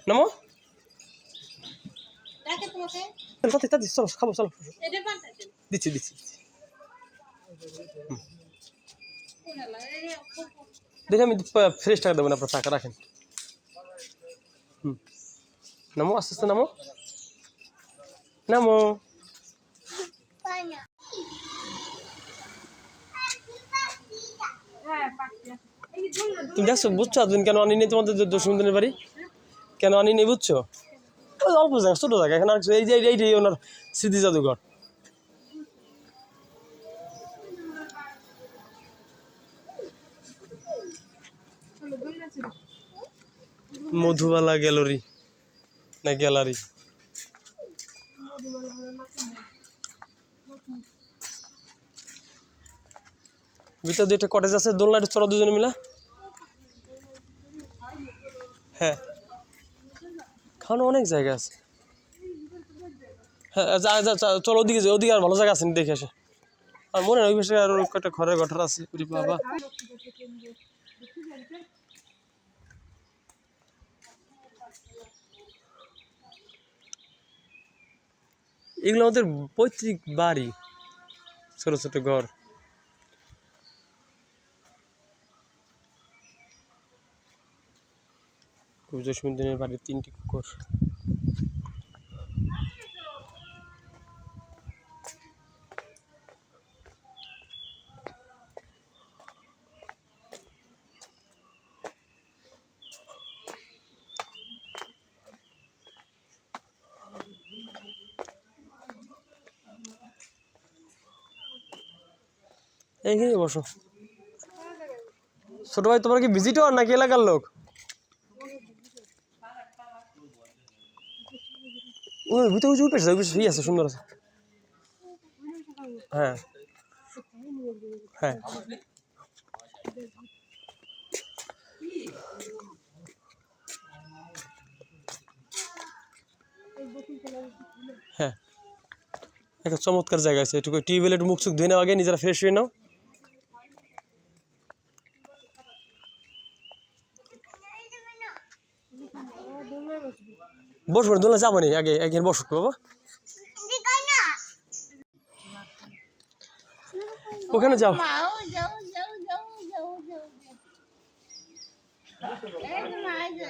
নামো চলো খাবো চলো দিচ্ছি দিচ্ছি দেখে আমি ফ্রেশ টাকা দেবো না আপনার টাকা রাখেন নামো আস্তে আস্তে নামো নামো তুমি দেখছো বুঝছো আজদিন কেন আনি নেই তোমাদের দশমিনের বাড়ি কেন আনি নেই বুঝছো ওই অল্প জায়গা ছোটো জায়গা এখানে এই যে এইটাই ওনার স্মৃতি জাদুঘর মধুবালা গ্যালারি না গ্যালারি ভিতরে দুইটা কটেজ আছে দোলনাটা চড়া দুজনে মিলা হ্যাঁ খাওয়ানো অনেক জায়গা আছে হ্যাঁ চলো ওদিকে যাই ওদিকে আর ভালো জায়গা আছে দেখে আসে আর মনে হয় ওই পাশে আর একটা ঘরের ঘটর আছে বাবা এগুলো আমাদের পৈতৃক বাড়ি ছোট ছোট ঘর জসীমউদ্দিনের বাড়ির 3টি কুকুর এইখানে বসো ছোট ভাই তোমার কি ভিজিটর নাকি এলাকার লোক ওই ভিতরে ওই পেছে ওই আছে সুন্দর আছে হ্যাঁ হ্যাঁ হ্যাঁ একটা চমৎকার জায়গা আছে একটু টিউবওয়েল একটু মুখ চুখ ধুয়ে নাও আগে নিজেরা ফ্রেশ হয়ে নাও বসবো না দোলনা যাবো নি আগে একদিন বসুক বাবা ওখানে যাও